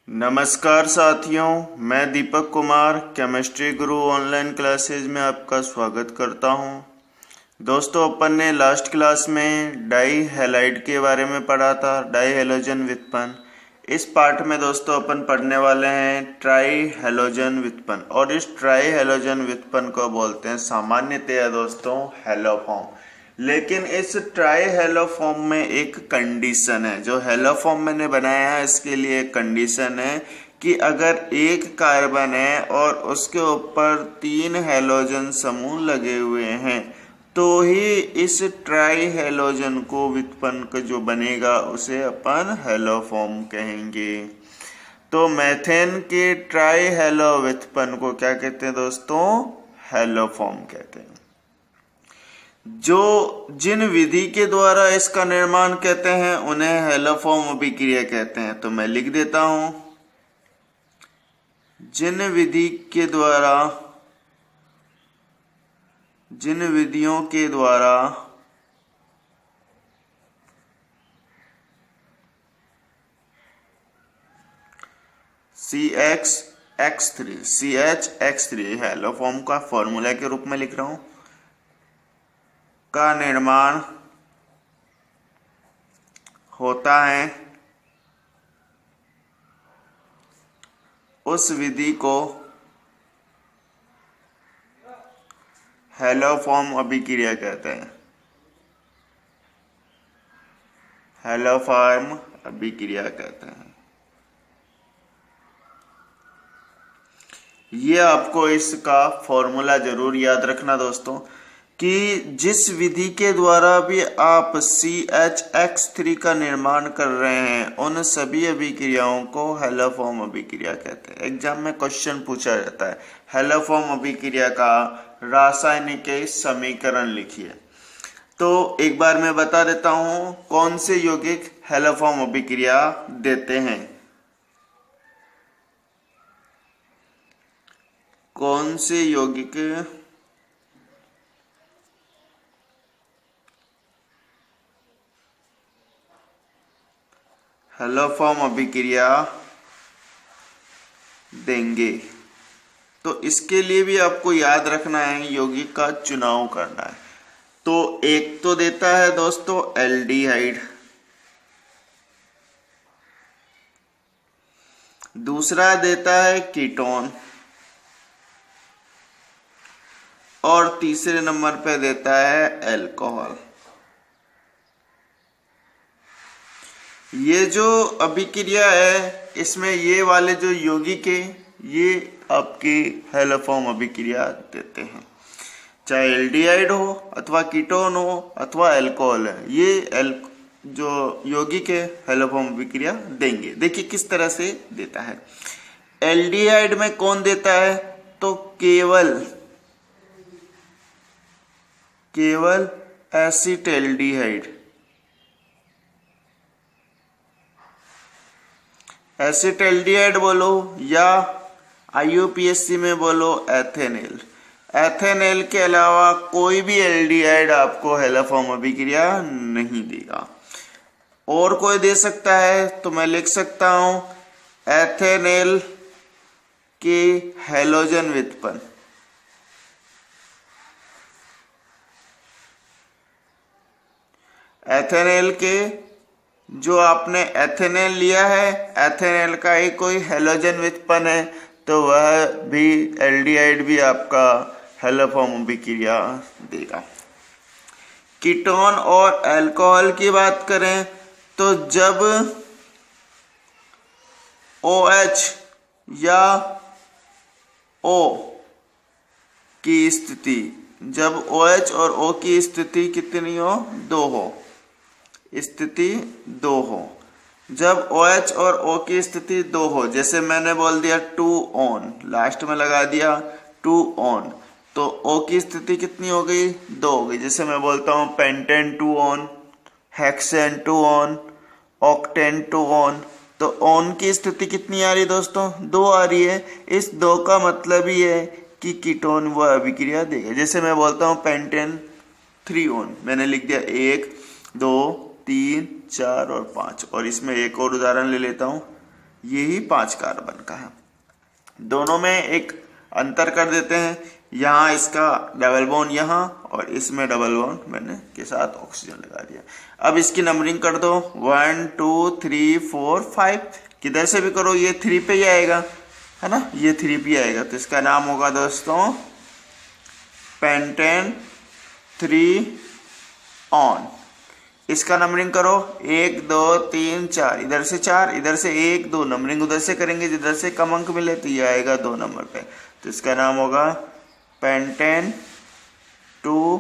नमस्कार साथियों, मैं दीपक कुमार केमिस्ट्री गुरु ऑनलाइन क्लासेज में आपका स्वागत करता हूं। दोस्तों, अपन ने लास्ट क्लास में डाई हैलाइड के बारे में पढ़ा था, डाई हैलोजन व्युत्पन्न। इस पार्ट में दोस्तों अपन पढ़ने वाले हैं ट्राई हैलोजन व्युत्पन्न, और इस ट्राई हैलोजन व्युत्पन्न को बोलते हैं सामान्यतया दोस्तों हैलोफॉर्म। लेकिन इस ट्राई हैलोफॉर्म में एक कंडीशन है। जो हैलोफॉर्म मैंने बनाया है इसके लिए एक कंडीशन है कि अगर एक कार्बन है और उसके ऊपर 3 हैलोजन समूह लगे हुए हैं तो ही इस ट्राई हैलोजन को व्युत्पन्न जो बनेगा उसे अपन हैलोफॉर्म कहेंगे। तो मेथेन के ट्राई हैलो व्युत्पन्न को क्या कहते हैं दोस्तों? हैलोफॉर्म कहते हैं। जो जिन विधि के द्वारा इसका निर्माण कहते हैं उन्हें हैलोफॉर्म अभिक्रिया कहते हैं। तो मैं लिख देता हूं, जिन विधियों के द्वारा CHX3 हैलोफॉर्म का फॉर्मूला के रूप में लिख रहा हूं, का निर्माण होता है, उस विधि को हैलोफॉर्म अभिक्रिया कहते हैं। हैलोफॉर्म अभिक्रिया कहते हैं। ये आपको इसका फॉर्मूला जरूर याद रखना दोस्तों, कि जिस विधि के द्वारा भी आप CHX3 का निर्माण कर रहे हैं उन सभी अभिक्रियाओं को हैलोफॉर्म अभिक्रिया कहते हैं। एग्जाम में क्वेश्चन पूछा जाता है, हैलोफॉर्म अभिक्रिया का रासायनिक समीकरण लिखिए। तो एक बार मैं बता देता हूं कौन से यौगिक हैलोफॉर्म अभिक्रिया देते हैं। कौन से यौगिक हैलोफॉर्म अभिक्रिया देंगे? तो इसके लिए भी आपको याद रखना है, यौगिक का चुनाव करना है। तो एक तो देता है दोस्तों एल्डिहाइड, दूसरा देता है कीटोन, और तीसरे नंबर पे देता है अल्कोहल। ये जो अभिक्रिया है इसमें ये वाले जो यौगिक है ये आपके हैलोफॉर्म अभिक्रिया देते हैं, चाहे एल्डिहाइड हो अथवा कीटोन हो अथवा अल्कोहल है, ये जो यौगिक है हैलोफॉर्म अभिक्रिया देंगे। देखिए किस तरह से देता है। एल्डिहाइड में कौन देता है? तो केवल एसिटाल्डिहाइड, एसिटाल्डिहाइड बोलो या IUPAC में बोलो एथेनॉल। एथेनॉल के अलावा कोई भी एल्डिहाइड आपको हैलोफॉर्म अभिक्रिया नहीं देगा। और कोई दे सकता है तो मैं लिख सकता हूं एथेनॉल के हैलोजन व्युत्पन्न। एथेनॉल के जो आपने एथेनॉल लिया है, एथेनॉल का ही कोई हैलोजन व्युत्पन्न है तो वह भी एल्डिहाइड भी आपका हैलोफॉर्म अभिक्रिया देगा। कीटोन और अल्कोहल की बात करें तो जब OH या O की स्थिति, जब OH और O की स्थिति कितनी हो? 2 हो, स्थिति 2 हो। जब OH और O की स्थिति 2 हो, जैसे मैंने बोल दिया 2 ऑन, लास्ट में लगा दिया 2 ऑन, तो O की स्थिति कितनी हो गई? 2 हो गई। जैसे मैं बोलता हूं pentane 2 on, hexane 2 on, octane 2 on, तो ऑन की स्थिति कितनी आ रही है दोस्तों? 2 आ रही है। इस 2 का मतलब ही है कि कीटोन वह अभिक्रिया देगा। जैसे मैं बोलता हूं पेंटेन 3 ऑन, मैंने लिख दिया 1 2 3 4 और 5। और इसमें एक और उदाहरण ले लेता हूं, ये ही 5 कार्बन का है। दोनों में एक अंतर कर देते हैं, यहाँ इसका डबल बॉन्ड यहाँ और इसमें डबल बॉन्ड मैंने के साथ ऑक्सीजन लगा दिया। अब इसकी नंबरिंग कर दो 1 2 3 4 5, किधर से भी करो ये 3 पे ही आएगा, है ना, ये 3 पे आएगा। तो इसका नाम होगा दोस्तों पेंटेन 3 ऑन। इसका नंबरिंग करो 1 2 3 4, इधर से 4, इधर से 1 2, नंबरिंग उधर से करेंगे जिधर से कम अंक मिले तो ये आएगा 2 नंबर पे। तो इसका नाम होगा पेंटेन 2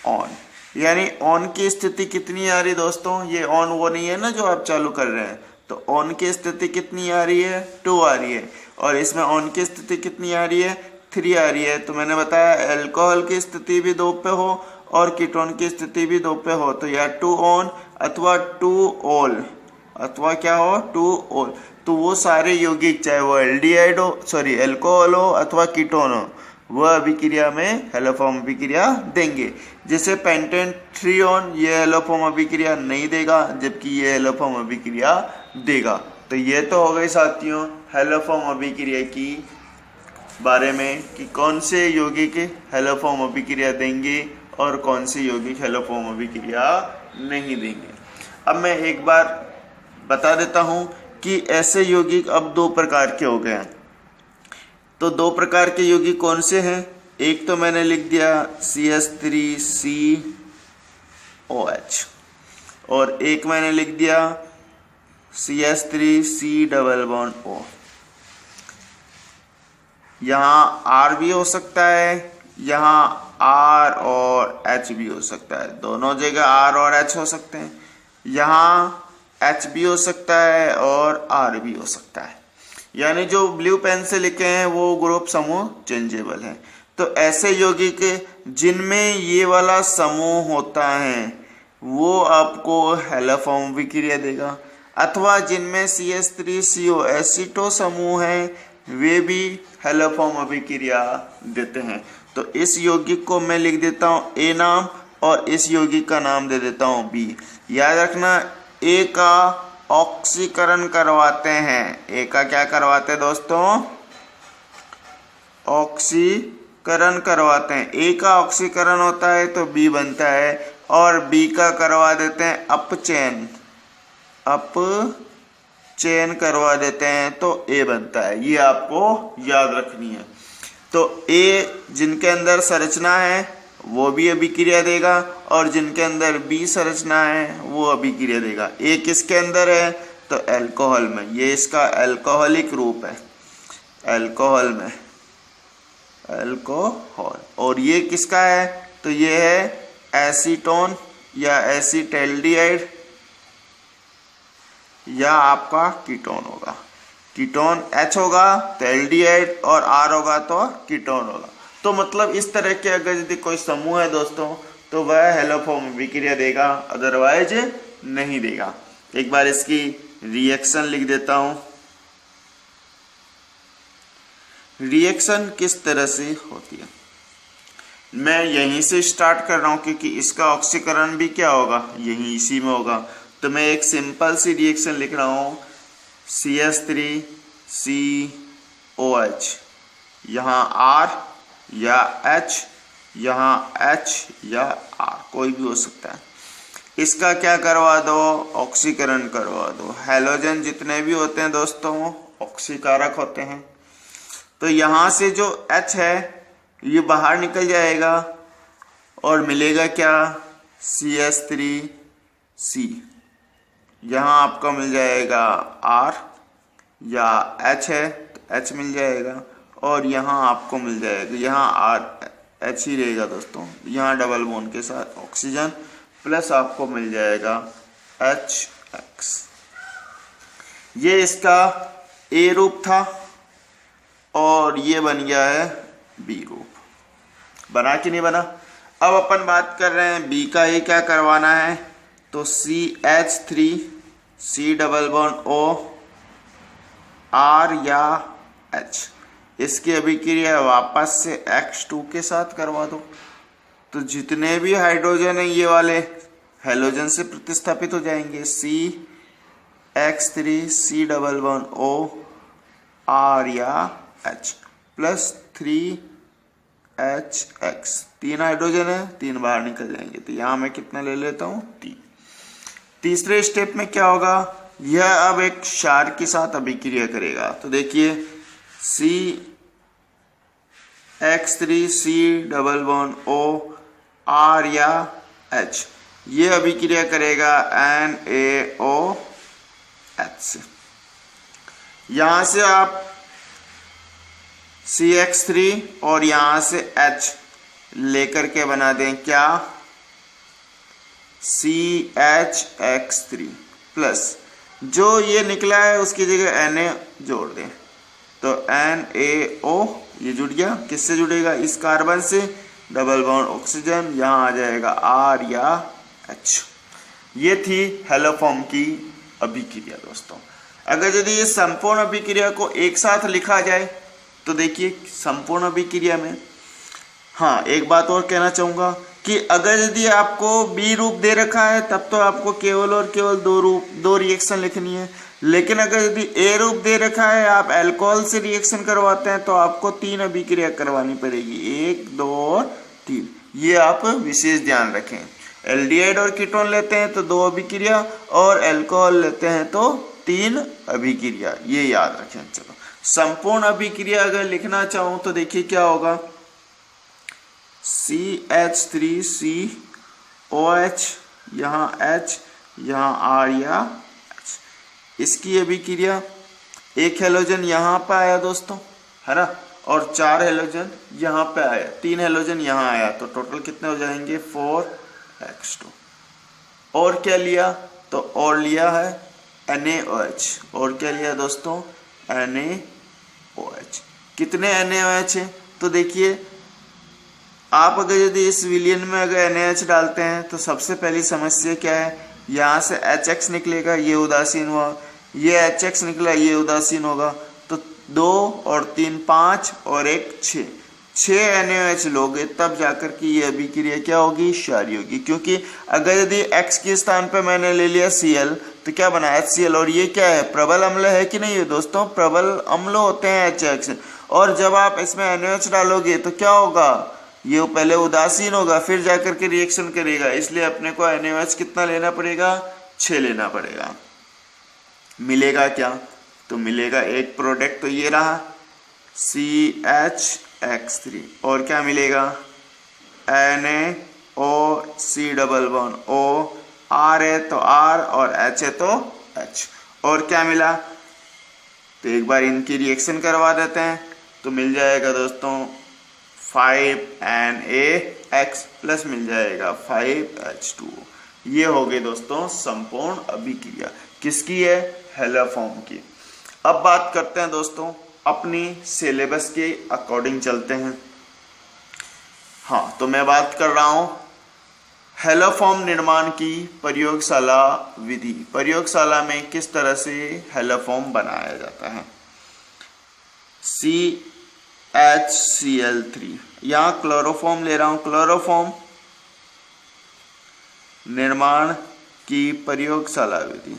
ऑन। यानी ऑन की स्थिति कितनी आ रही दोस्तों, ये ऑन वो नहीं है ना जो आप चालू कर रहे हैं, तो ऑन की स्थिति कितनी आ रही है 2 आ रही है, और इसमें ऑन की स्थिति कितनी आ रही है 3 आ रही है। तो मैंने बताया अल्कोहल की स्थिति भी 2 पे हो और कीटोन की स्थिति भी 2 पे हो, तो या 2 ऑन अथवा 2 ऑल, अथवा क्या हो 2 ऑल। तो वो सारे यौगिक चाहे वो एल्डिहाइड हो, सॉरी अल्कोहल हो अथवा कीटोन हो, वह अभिक्रिया में हेलोफॉर्म अभिक्रिया देंगे। जैसे पेंटेन 3 ऑन ये हेलोफॉर्म अभिक्रिया नहीं देगा, जबकि ये हेलोफॉर्म अभिक्रिया देगा। तो ये तो हो गई साथियों हेलोफॉर्म अभिक्रिया की बारे में कि कौन से यौगिक हेलोफॉर्म अभिक्रिया देंगे और कौन से यौगिक हेलोफॉर्म अभिक्रिया नहीं देंगे। अब मैं एक बार बता देता हूं कि ऐसे यौगिक अब 2 प्रकार के हो गए हैं। तो 2 प्रकार के यौगिक कौन से हैं, एक तो मैंने लिख दिया CH3COH और एक मैंने लिख दिया CH3C+O। यहाँ R भी हो सकता है, यहाँ R और H भी हो सकता है, दोनों जगह R और H हो सकते हैं। यहाँ H भी हो सकता है और R भी हो सकता है। यानी जो ब्लू पेन से लिखे हैं वो ग्रुप समूह चेंजेबल है। तो ऐसे यौगिक जिनमें ये वाला समूह होता है वो आपको हेलोफॉर्म अभिक्रिया देगा, अथवा जिनमें CH3CO एसीटो समूह है वे भी हेलोफॉर्म अभिक्रिया देते हैं। तो इस यौगिक को मैं लिख देता हूँ A नाम और इस यौगिक का नाम दे देता हूँ B। याद रखना A का ऑक्सीकरण करवाते हैं, ए का क्या करवाते हैं दोस्तों, ऑक्सीकरण करवाते हैं। ए का ऑक्सीकरण होता है तो बी बनता है, और बी का करवा देते हैं अपचयन, अपचयन करवा देते हैं तो ए बनता है। ये आपको याद रखनी है। तो ए जिनके अंदर संरचना है वो भी अभिक्रिया देगा, और जिनके अंदर बी संरचना है वो अभिक्रिया देगा। ए किसके अंदर है तो अल्कोहल में, ये इसका अल्कोहलिक रूप है, अल्कोहल में अल्कोहल। और ये किसका है तो ये है एसीटोन या एसीटैल्डिहाइड या आपका कीटोन होगा। कीटोन H होगा तो एल्डिहाइड और R होगा तो कीटोन होगा। तो मतलब इस तरह के अगर यदि कोई समूह है दोस्तों तो वह हेलोफॉर्म अभिक्रिया देगा, अदरवाइज नहीं देगा। एक बार इसकी रिएक्शन लिख देता हूं। रिएक्शन किस तरह से होती है, मैं यहीं से स्टार्ट कर रहा हूं क्योंकि इसका ऑक्सीकरण भी क्या होगा यहीं इसी में होगा। तो मैं एक सिंपल सी रिएक्शन लिख रहा हूं CH3COH, यहाँ R या H, यहाँ H या R, कोई भी हो सकता है। इसका क्या करवा दो ऑक्सीकरण करवा दो। हैलोजन जितने भी होते हैं दोस्तों ऑक्सीकारक होते हैं। तो यहाँ से जो H है ये बाहर निकल जाएगा और मिलेगा क्या CH3C। यहाँ आपको मिल जाएगा R, या H है तो H मिल जाएगा, और यहाँ आपको मिल जाएगा, यहाँ R H ही रहेगा दोस्तों, यहाँ डबल बॉन्ड के साथ ऑक्सीजन प्लस आपको मिल जाएगा HX। ये इसका A रूप था और ये बन गया है B रूप। बना कि नहीं बना। अब अपन बात कर रहे हैं B का। ये क्या करवाना है तो CH3C+O R या H, इसकी अभिक्रिया वापस से X2 के साथ करवा दो। तो जितने भी हाइड्रोजन है ये वाले हेलोजन से प्रतिस्थापित हो जाएंगे। X3C11O R या H प्लस 3HX, 3 हाइड्रोजन है, 3 बाहर निकल जाएंगे, तो यहां मैं कितना ले लेता हूं 3। तीसरे स्टेप में क्या होगा, यह अब एक क्षार के साथ अभिक्रिया करेगा। तो देखिए X3C11O R या H, ये अभिक्रिया करेगा NaOH से। यहां से आप CH3 और यहां से H लेकर के बना दें क्या, CHX3 प्लस जो ये निकला है उसकी जगह Na जोड़ दें, तो NaO ये जुड़ गया। किससे जुड़ेगा, इस कार्बन से, डबल बॉन्ड ऑक्सीजन, यहां आ जाएगा R या H। ये थी हेलोफॉर्म की अभिक्रिया दोस्तों। अगर यदि ये संपूर्ण अभिक्रिया को एक साथ लिखा जाए तो देखिए संपूर्ण अभिक्रिया में, हाँ एक बात और कहना चाहूंगा कि अगर यदि आपको बी रूप दे रखा है तब तो आपको केवल और केवल दो रिएक्शन लिखनी है, लेकिन अगर यदि ए रूप दे रखा है, आप अल्कोहल से रिएक्शन करवाते हैं तो आपको 3 अभिक्रिया करवानी पड़ेगी, 1 2 और 3। ये आप विशेष ध्यान रखें। एल्डिहाइड और कीटोन लेते हैं तो 2 अभिक्रिया, और अल्कोहल लेते हैं तो 3 अभिक्रिया, ये याद रखें। चलो संपूर्ण अभिक्रिया अगर लिखना चाहूं तो देखिए क्या होगा, CH3COH, यहाँ H, यहाँ R या H। इसकी अभिक्रिया, एक हेलोजन यहाँ पे आया दोस्तों, है ना, और 4 हेलोजन यहाँ पे आया, 3 हेलोजन यहाँ आया, तो टोटल कितने हो जाएंगे 4x2। और क्या लिया, तो और लिया है NaOH, और क्या लिया दोस्तों NaOH। कितने NaOH है, तो देखिए आप अगर यदि इस विलियन में अगर NaH डालते हैं तो सबसे पहली समस्या क्या है, यहाँ से HX निकलेगा, ये उदासीन हुआ, ये HX निकला, ये उदासीन होगा, तो 2 और 3 5 और 1 6 NaOH लोगे तब जाकर के ये अभिक्रिया क्या होगी, क्षारीय होगी। क्योंकि अगर यदि X के स्थान पे मैंने ले लिया Cl तो क्या बना HCl, और ये क्या है, प्रबल अम्ल है कि नहीं है दोस्तों, प्रबल अम्ल होते हैं HX, और जब आप इसमें NaOH डालोगे तो क्या होगा, ये पहले उदासीन होगा फिर जाकर के रिएक्शन करेगा, इसलिए अपने को NaOH कितना लेना पड़ेगा, 6 लेना पड़ेगा। मिलेगा क्या, तो मिलेगा एक प्रोडक्ट, तो ये रहा CHX3, और क्या मिलेगा NaOC, R है तो R और H है तो H, और क्या मिला, तो एक बार इनकी रिएक्शन करवा देते हैं तो मिल जाएगा दोस्तों 5NaX प्लस मिल जाएगा 5H2O। ये हो गई दोस्तों संपूर्ण अभिक्रिया, किसकी है, हेलोफॉर्म की। अब बात करते हैं दोस्तों अपनी सिलेबस के अकॉर्डिंग चलते हैं। हाँ तो मैं बात कर रहा हूं हेलोफॉर्म निर्माण की प्रयोगशाला विधि, प्रयोगशाला में किस तरह से हेलोफॉर्म बनाया जाता है। CHCl3, यहाँ क्लोरोफॉर्म ले रहा हूं, क्लोरोफॉर्म निर्माण की प्रयोगशाला विधि।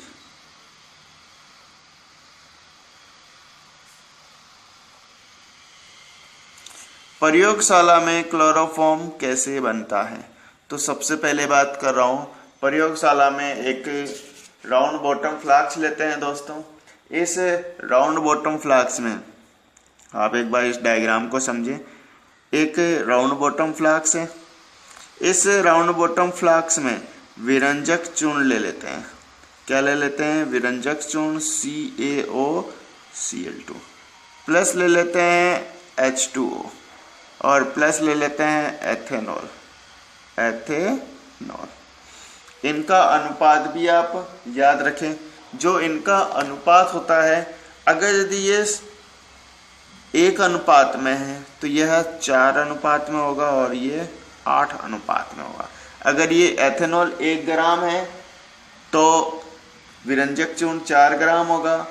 प्रयोगशाला में क्लोरोफॉर्म कैसे बनता है, तो सबसे पहले बात कर रहा हूं प्रयोगशाला में एक राउंड बॉटम फ्लास्क लेते हैं दोस्तों। इस राउंड बॉटम फ्लास्क में आप एक बार इस डायग्राम को समझें, एक राउंड बॉटम फ्लास्क है, इस राउंड बॉटम फ्लास्क में विरंजक चूर्ण ले लेते हैं। क्या ले लेते हैं, विरंजक चूर्ण CaOCl2, प्लस ले लेते हैं H2O, और प्लस ले लेते हैं एथेनॉल। इनका अनुपात भी आप याद रखें, जो इनका अनुपात होता है, अगर यदि ये 1 अनुपात में है तो यह 4 अनुपात में होगा और ये 8 अनुपात में होगा। अगर ये एथेनॉल 1 ग्राम है तो विरंजक चूर्ण 4 ग्राम होगा,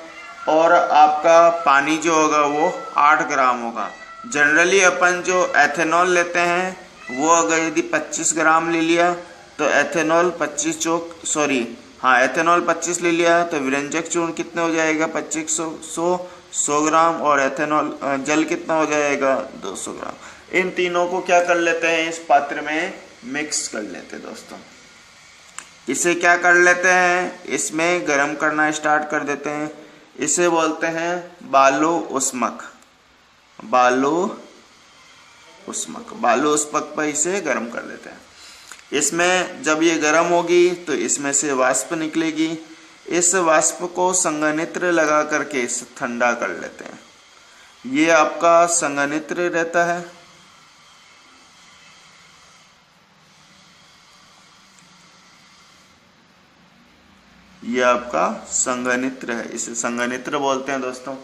और आपका पानी जो होगा वो 8 ग्राम होगा। जनरली अपन जो एथेनॉल लेते हैं वो अगर यदि 25 ग्राम ले लिया तो एथेनॉल हाँ एथेनॉल 25 ले लिया, तो विरंजक चूर्ण कितने हो जाएगा 100 ग्राम, और एथेनॉल जल कितना हो जाएगा 200 ग्राम। इन तीनों को क्या कर लेते हैं, इस पात्र में मिक्स कर लेते हैं दोस्तों। इसे क्या कर लेते हैं, इसमें गर्म करना स्टार्ट कर देते हैं। इसे बोलते हैं बालो उष्मक। बालो उष्मक पर इसे गर्म कर देते हैं। इसमें जब ये गर्म होगी तो इसमें से वाष्प निकलेगी। इस वाष्प को संघनित्र लगा करके इसे ठंडा कर लेते हैं। ये आपका संघनित्र रहता है। ये आपका संघनित्र है, इसे संघनित्र बोलते हैं दोस्तों।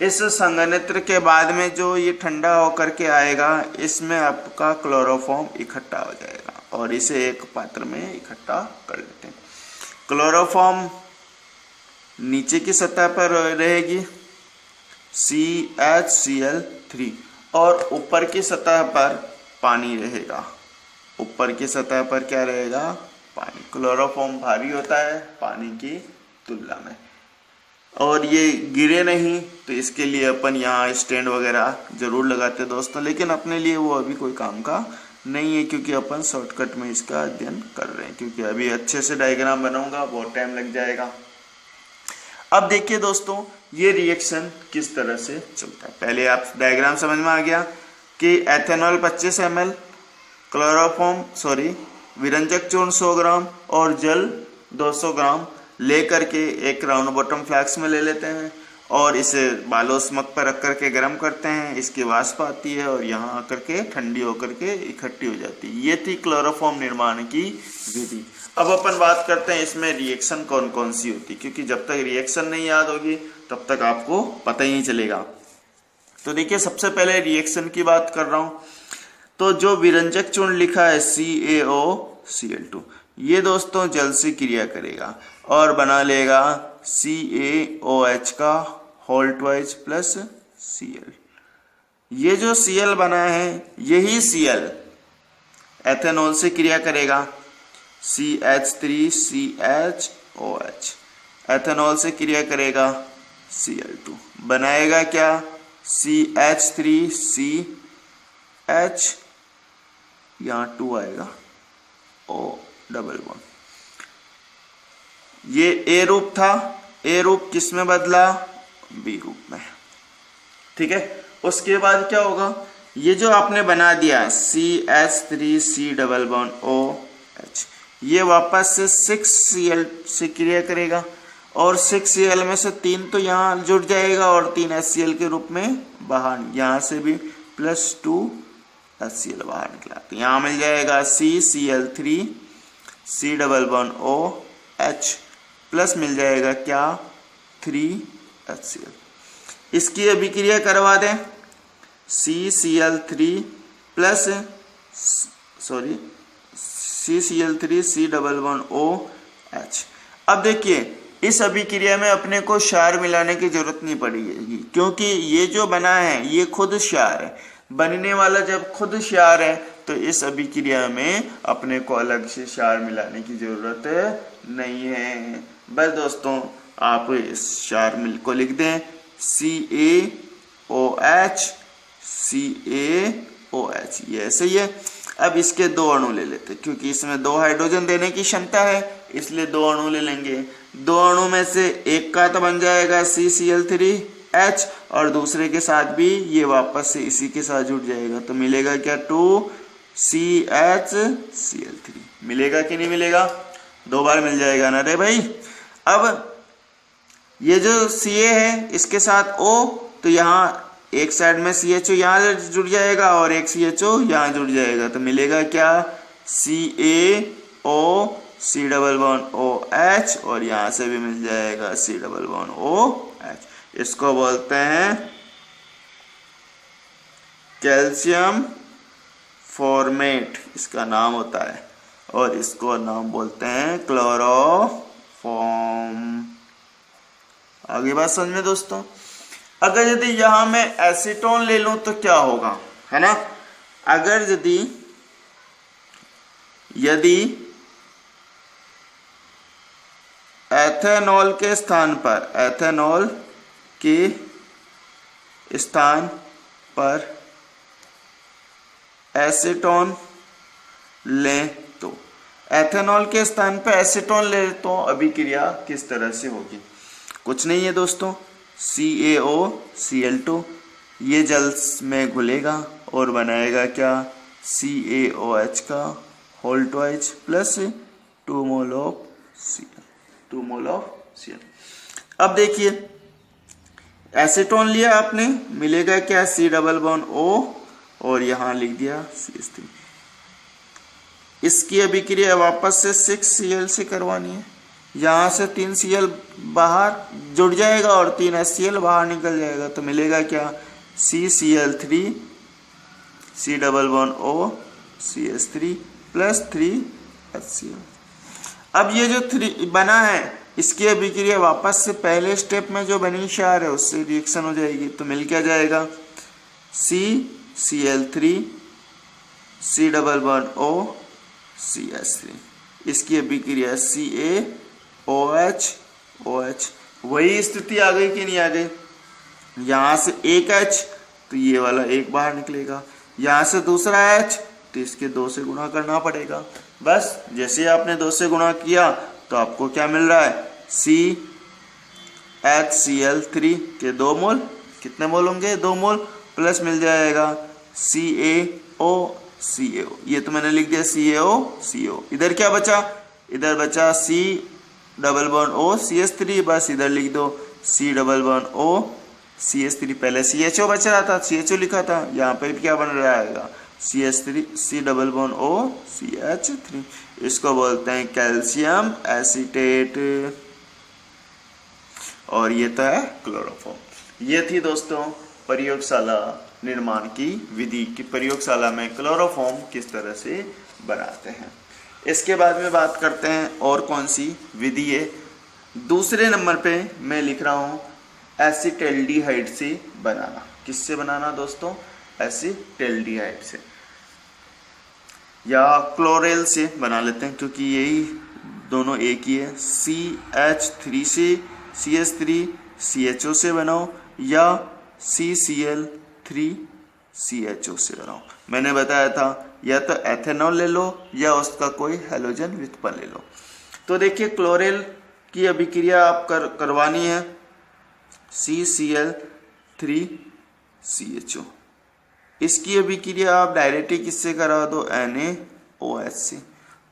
इस संघनित्र के बाद में जो ये ठंडा होकर के आएगा, इसमें आपका क्लोरोफॉर्म इकट्ठा हो जाएगा और इसे एक पात्र में इकट्ठा कर लेते हैं। क्लोरोफॉर्म नीचे की सतह पर रहेगी CHCl3 और ऊपर की सतह पर पानी रहेगा। ऊपर की सतह पर क्या रहेगा, पानी। क्लोरोफॉर्म भारी होता है पानी की तुलना में, और ये गिरे नहीं तो इसके लिए अपन यहाँ स्टैंड वगैरह जरूर लगाते हैं दोस्तों, लेकिन अपने लिए वो अभी कोई काम का नहीं है क्योंकि अपन शॉर्टकट में इसका अध्ययन कर रहे हैं। क्योंकि अभी अच्छे से डायग्राम बनाऊंगा बहुत टाइम लग जाएगा। अब देखिए दोस्तों ये रिएक्शन किस तरह से चलता है। पहले आप डायग्राम समझ में आ गया कि एथेनॉल 25 ml, विरंजक चूर्ण 100 ग्राम और जल 200 ग्राम लेकर के एक राउंड बॉटम फ्लास्क में ले लेते हैं और इसे बालोस्मक पर रख करके गर्म करते हैं। इसकी वाष्प आती है और यहाँ आकर के ठंडी होकर के इकट्ठी हो जाती है। ये थी क्लोरोफॉर्म निर्माण की विधि। अब अपन बात करते हैं इसमें रिएक्शन कौन कौन सी होती, क्योंकि जब तक रिएक्शन नहीं याद होगी तब तक आपको पता ही नहीं चलेगा। तो देखिए सबसे पहले रिएक्शन की बात कर रहा हूँ। तो जो विरंजक चूर्ण लिखा है CaOCl2, ये दोस्तों जल से क्रिया करेगा और बना लेगा CaOH का होल ट्वाइस प्लस Cl। ये जो Cl बना है यही Cl एथेनॉल से क्रिया करेगा, CH3CHOH एथेनॉल से क्रिया करेगा Cl2, बनाएगा क्या CH3CH, यहाँ 2 आएगा O डबल बॉन्ड। ये ए रूप था, ए रूप किस में बदला, बी रूप में। ठीक है, उसके बाद क्या होगा, ये जो आपने बना दिया CH3C डबल बॉन्ड OH, ये वापस से 6Cl से क्रिया करेगा और 6Cl में से 3 तो यहाँ जुड़ जाएगा और 3 HCl के रूप में बाहर, यहाँ से भी +2 HCl बाहर निकला, तो यहाँ मिल जाएगा CCl3 C double bond OH plus मिल जाएगा क्या 3 HCl। इसकी अभिक्रिया करवा दें, CCl3 plus CCl3 C double bond OH। अब देखिए इस अभिक्रिया में अपने को क्षार मिलाने की जरूरत नहीं पड़ेगी क्योंकि ये जो बना है ये खुद क्षार है। बनने वाला जब खुद क्षार है तो इस अभिक्रिया में अपने को अलग से क्षार मिलाने की जरूरत नहीं है। बस दोस्तों आप इस क्षार मिल को लिख दें CaOH CaOH, ये ऐसे ही है। अब इसके 2 अणु ले लेते हैं क्योंकि इसमें 2 हाइड्रोजन देने की क्षमता है, इसलिए 2 अणु ले लेंगे। 2 अणु में से एक का तो बन जाएगा CCl3H और दूसरे के साथ भी ये वापस से इसी के साथ जुड़ जाएगा, तो मिलेगा क्या 2CHCl3। मिलेगा कि नहीं मिलेगा, 2 बार मिल जाएगा ना रे भाई। अब ये जो Ca है इसके साथ O, तो यहाँ एक साइड में CHO यहाँ जुड़ जाएगा और एक CHO यहाँ जुड़ जाएगा, तो मिलेगा क्या CaO C double bond OH और यहाँ से भी मिल जाएगा C डबल बॉन्ड OH। इसको बोलते हैं कैल्शियम फॉर्मेट, इसका नाम होता है, और इसको नाम बोलते हैं क्लोरोफॉर्म। आगे बात समझ में दोस्तों। अगर यदि यहां मैं एसीटोन ले लूं तो क्या होगा, है ना। अगर यदि एथेनॉल के स्थान पर, एथेनॉल के स्थान पर एसीटोन लें तो, एथेनॉल के स्थान पर एसीटोन ले तो अभिक्रिया किस तरह से होगी? कुछ नहीं है दोस्तों, CaOCl2 ये जल में घुलेगा और बनाएगा क्या? CaOH का whole twice plus 2 mole of Cl। अब देखिए एसीटोन लिया आपने, मिलेगा क्या? C डबल बॉन्ड O और यहां लिख दिया CH3। इसकी अभिक्रिया वापस से 6Cl से करवानी है, यहां से 3Cl बाहर जुड़ जाएगा और 3HCl बाहर निकल जाएगा, तो मिलेगा क्या? CCl3 C double bond O CH3 plus 3HCl। अब ये जो 3 बना है इसकी अभिक्रिया वापस से पहले स्टेप में जो बनी क्षार है उससे रिएक्शन हो जाएगी, तो मिल क्या जाएगा? CCl3 C double bond O CH3, इसकी अभिक्रिया CaOH OH। वही स्थिति आ गई कि नहीं आ गई? यहां से एक H तो ये वाला एक बाहर निकलेगा, यहां से दूसरा H तो इसके 2 से गुणा करना पड़ेगा। बस जैसे आपने 2 से गुणा किया तो आपको क्या मिल रहा है? CHCl3 के 2 मोल, कितने मोल होंगे? 2 मोल, प्लस मिल जाएगा CaOCO, ये तो मैंने लिख दिया CaOCO। इधर क्या बचा? इधर बचा C double bond O CH3, बस इधर लिख दो C double bond O CH3। पहले CHO बच रहा था, CHO लिखा था, यहाँ पे क्या बन रहा है? CH3 C double bond O CH3। इसको बोलते हैं कैल्शियम एसीटेट, और ये तो है क्लोरोफॉर्म। ये थी दोस्तों प्रयोगशाला निर्माण की विधि की, प्रयोगशाला में क्लोरोफॉर्म किस तरह से बनाते हैं। इसके बाद में बात करते हैं और कौन सी विधि है। दूसरे नंबर पे मैं लिख रहा हूं एसिटल्डिहाइड से बनाना। किससे बनाना दोस्तों? एसिटल्डिहाइड से, या क्लोरेल से बना लेते हैं क्योंकि यही दोनों एक ही है। CH3 से CH3 CHO से बनाओ या CCl3 CHO से बनाओ। मैंने बताया था या तो एथेनॉल ले लो या उसका कोई हैलोजन व्युत्पन्न ले लो। तो देखिए क्लोरेल की अभिक्रिया आप करवानी है CCl3 CHO। इसकी अभिक्रिया आप डायरेक्ट ही किससे करा दो? NaOH से।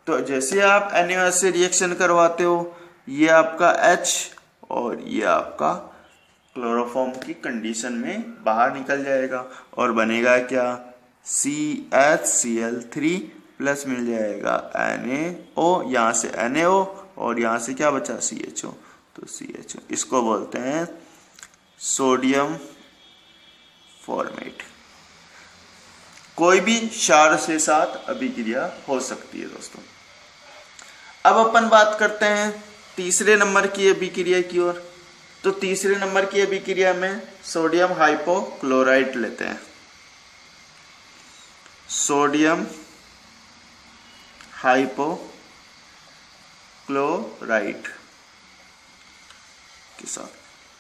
तो जैसे आप NaOH से रिएक्शन करवाते हो, ये आपका H और ये आपका क्लोरोफॉर्म की कंडीशन में बाहर निकल जाएगा और बनेगा क्या? CHCl3 प्लस मिल जाएगा NaO, यहाँ से NaO और यहाँ से क्या बचा? CHO, तो CHO। इसको बोलते हैं सोडियम फॉर्मेट। कोई भी क्षार से साथ अभिक्रिया हो सकती है दोस्तों। अब अपन बात करते हैं तीसरे नंबर की अभिक्रिया की ओर। तो तीसरे नंबर की अभिक्रिया में सोडियम हाइपोक्लोराइट लेते हैं, सोडियम हाइपोक्लोराइट के साथ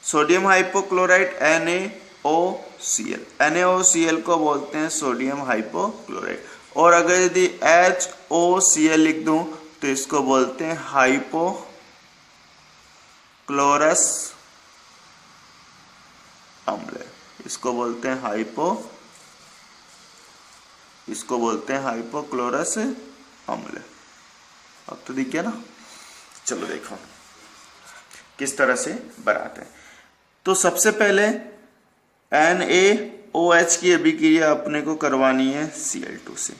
सोडियम हाइपोक्लोराइट NaOCl। NaOCl को बोलते हैं सोडियम हाइपोक्लोराइट। और अगर यदि HOCl लिख दूं तो इसको बोलते हैं हाइपोक्लोरस अम्ल। इसको बोलते हैं हाइपोक्लोरस अम्ल। अब तो दिख गया ना। चलो देखो किस तरह से बनाते हैं। तो सबसे पहले NaOH की अभिक्रिया अपने को करवानी है Cl2 से।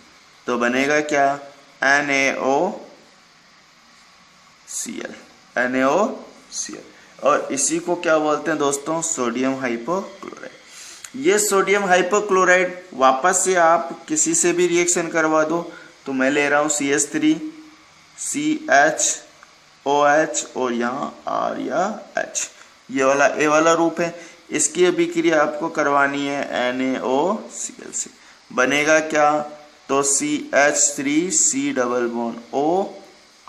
तो बनेगा क्या? NaOCl। और इसी को क्या बोलते हैं दोस्तों? Sodium hypochloride. ये सोडियम हाइपोक्लोराइड वापस से आप किसी से भी रिएक्शन करवा दो। तो मैं ले रहा हूं CH3 CHOH और यहाँ R या H, ये वाला A वाला रूप है। इसकी अभिक्रिया आपको करवानी है NaOCl से। बनेगा क्या? तो CH3 C double bond O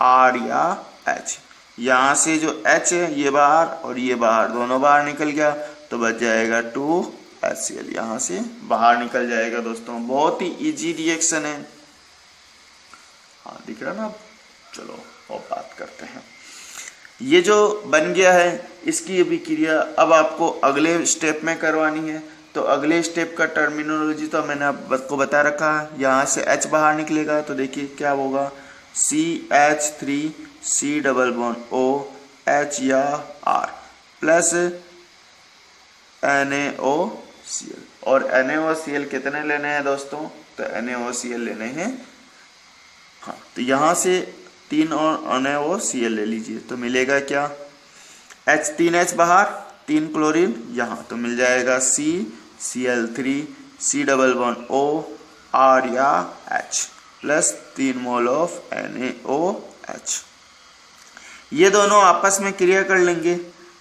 R या H, यहाँ से जो H है ये बाहर और ये बाहर, दोनों बाहर निकल गया तो बच जाएगा 2HCl, यहाँ से बाहर निकल जाएगा दोस्तों। बहुत ही इजी रिएक्शन है। हाँ दिख रहा ना। अब चलो और बात करते हैं। ये जो बन गया है इसकी अभिक्रिया अब आपको अगले स्टेप में करवानी है। तो अगले स्टेप का टर्मिनोलॉजी तो मैंने आपको बता रखा है। यहाँ से H बाहर निकलेगा तो देखिए क्या होगा, CH3 double bond O H या R प्लस NaOCl। और NaOCl कितने लेने हैं दोस्तों, तो NaOCl लेने हैं। हाँ तो यहाँ से 3 और NaOCl ले लीजिए तो मिलेगा क्या, H 3H बाहर 3 क्लोरीन यहाँ, तो मिल जाएगा CCl3 double bond O R या H plus 3 mole of NaOH। ये दोनों आपस में क्रिया कर लेंगे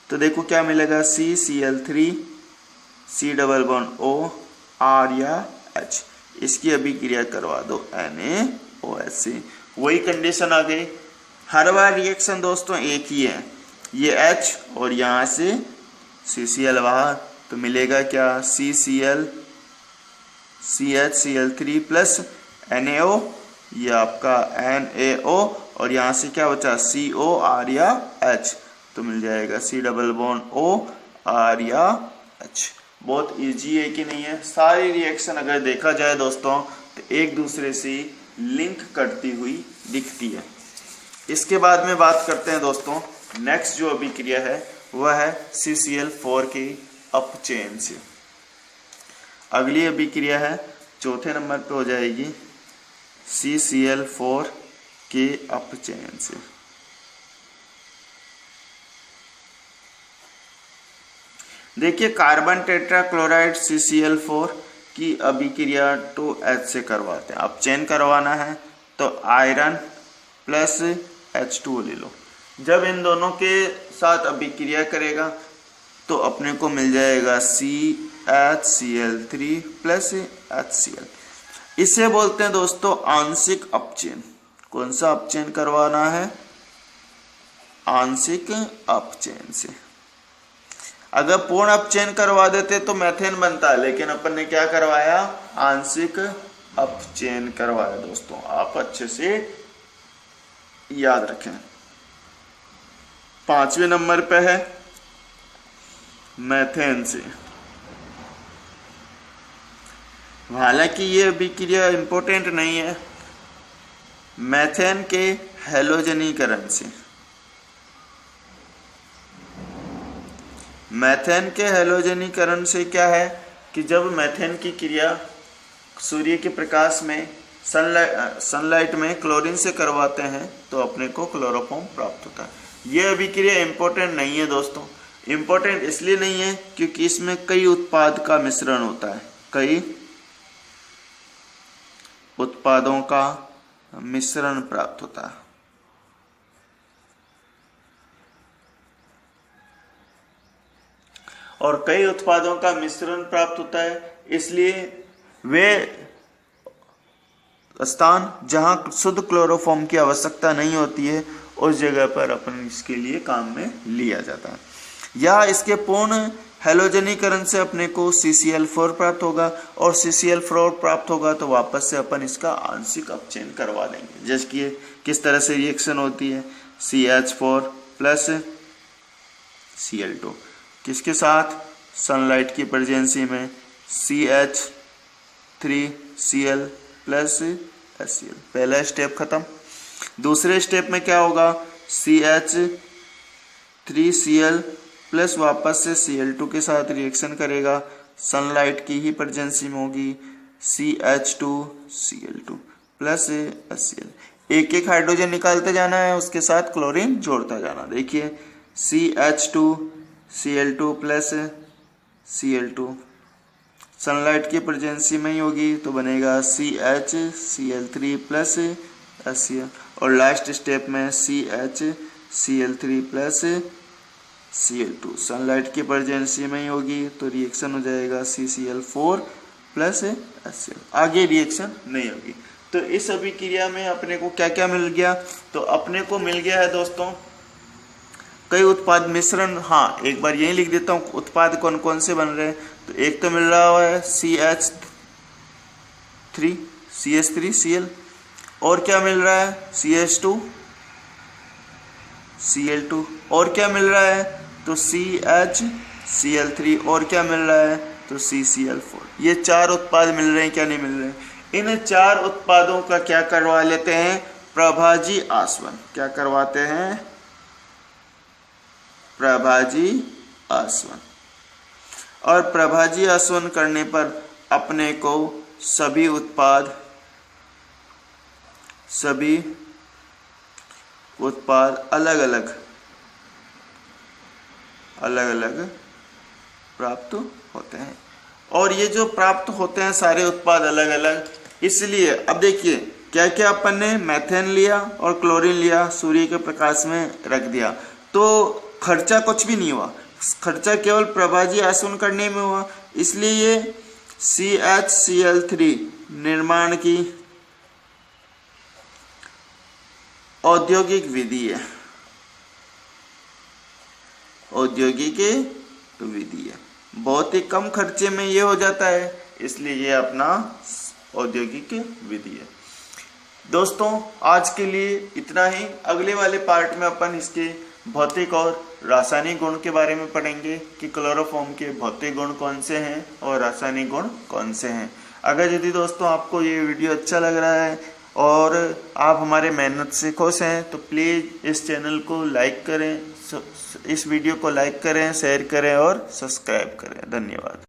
तो देखो क्या मिलेगा, CCl3 double bond O R या H। इसकी अभी क्रिया करवा दो NaOH से। वही कंडीशन आ गई। हर बार रिएक्शन दोस्तों एक ही है, ये H और यहाँ से CCl बाहर, तो मिलेगा क्या, CHCl3 प्लस NaO, ये आपका NaO और यहाँ से क्या बचा COR या H, तो मिल जाएगा C double bond O R या H। बहुत इजी है कि नहीं है। सारी रिएक्शन अगर देखा जाए दोस्तों तो एक दूसरे से लिंक करती हुई दिखती है। इसके बाद में बात करते हैं दोस्तों, नेक्स्ट जो अभिक्रिया है वह है CCl4 के अपचयन से। अगली अभिक्रिया है चौथे नंबर पे हो जाएगी CCl4 के अपचयन से। देखिए कार्बन टेट्राक्लोराइड CCl4 की अभिक्रिया 2H से करवाते हैं। अपचयन करवाना है तो आयरन प्लस H2O ले लो। जब इन दोनों के साथ अभिक्रिया करेगा तो अपने को मिल जाएगा CHCl3 प्लस HCl। इसे बोलते हैं दोस्तों आंशिक अपचयन। कौन सा अपचयन करवाना है, आंशिक अपचयन से। अगर पूर्ण अपचयन करवा देते तो मेथेन बनता है, लेकिन अपन ने क्या करवाया, आंशिक अपचयन करवाया दोस्तों। आप अच्छे से याद रखें। 5वें नंबर पे है मेथेन से। हालांकि ये अभिक्रिया इंपॉर्टेंट नहीं है। मेथेन के हैलोजनीकरण से, मेथेन के हैलोजनीकरण से क्या है कि जब मेथेन की क्रिया सूर्य के प्रकाश में सनलाइट में क्लोरीन से करवाते हैं तो अपने को क्लोरोफॉर्म प्राप्त होता है। यह अभिक्रिया इंपॉर्टेंट नहीं है दोस्तों। इंपॉर्टेंट इसलिए नहीं है क्योंकि इसमें कई उत्पाद का मिश्रण होता है, कई उत्पादों का मिश्रण प्राप्त होता है। और कई उत्पादों का मिश्रण प्राप्त होता है, इसलिए वे स्थान जहां शुद्ध क्लोरोफॉर्म की आवश्यकता नहीं होती है उस जगह पर अपन इसके लिए काम में लिया जाता है। या इसके पूर्ण हैलोजनीकरण से अपने को CCl4 प्राप्त होगा और CCl4 प्राप्त होगा तो वापस से अपन इसका आंशिक अपचयन करवा देंगे। जैसे कि किस तरह से रिएक्शन होती है, CH4 प्लस Cl2 किसके साथ, सनलाइट की प्रेजेंसी में CH3Cl प्लस HCl। पहला स्टेप खत्म। दूसरे स्टेप में क्या होगा, CH3Cl प्लस वापस से Cl2 के साथ रिएक्शन करेगा, सनलाइट की ही प्रेजेंसी में होगी, CH2Cl2 प्लस HCl। एक एक हाइड्रोजन निकालते जाना है, उसके साथ क्लोरीन जोड़ता जाना। देखिए CH2Cl2 प्लस Cl2 सनलाइट की प्रेजेंसी में ही होगी तो बनेगा CHCl3 प्लस HCl। और लास्ट स्टेप में CHCl3 प्लस Cl2 सनलाइट की प्रेजेंसी में ही होगी तो रिएक्शन हो जाएगा CCl4 प्लस HCl। आगे रिएक्शन नहीं होगी। तो इस अभिक्रिया में अपने को क्या क्या मिल गया, तो अपने को मिल गया है दोस्तों कई उत्पाद मिश्रण, हाँ एक बार यही लिख देता हूँ उत्पाद कौन कौन से बन रहे हैं। तो एक तो मिल रहा है CH3Cl, और क्या मिल रहा है CH2Cl2, और क्या मिल रहा है तो CHCl3, और क्या मिल रहा है तो CCl4। ये 4 उत्पाद मिल रहे हैं, क्या नहीं मिल रहे हैं। इन 4 उत्पादों का क्या करवा लेते हैं, प्रभाजी आसवन। क्या करवाते हैं, प्रभाजी आसवन। और प्रभाजी आसवन करने पर अपने को सभी उत्पाद अलग अलग प्राप्त होते हैं। और ये जो प्राप्त होते हैं सारे उत्पाद अलग अलग, इसलिए अब देखिए क्या क्या अपन ने मेथेन लिया और क्लोरीन लिया, सूर्य के प्रकाश में रख दिया, तो खर्चा कुछ भी नहीं हुआ, खर्चा केवल प्रभाजी आसवन करने में हुआ। इसलिए ये CHCl3 निर्माण की औद्योगिक विधि है, औद्योगिक विधि है। बहुत ही कम खर्चे में ये हो जाता है, इसलिए ये अपना औद्योगिक विधि है। दोस्तों आज के लिए इतना ही। अगले वाले पार्ट में अपन इसके भौतिक और रासायनिक गुण के बारे में पढ़ेंगे कि क्लोरोफॉर्म के भौतिक गुण कौन से हैं और रासायनिक गुण कौन से हैं। अगर यदि दोस्तों आपको ये वीडियो अच्छा लग रहा है और आप हमारे मेहनत से खुश हैं तो प्लीज़ इस चैनल को लाइक करें, इस वीडियो को लाइक करें, शेयर करें और सब्सक्राइब करें। धन्यवाद।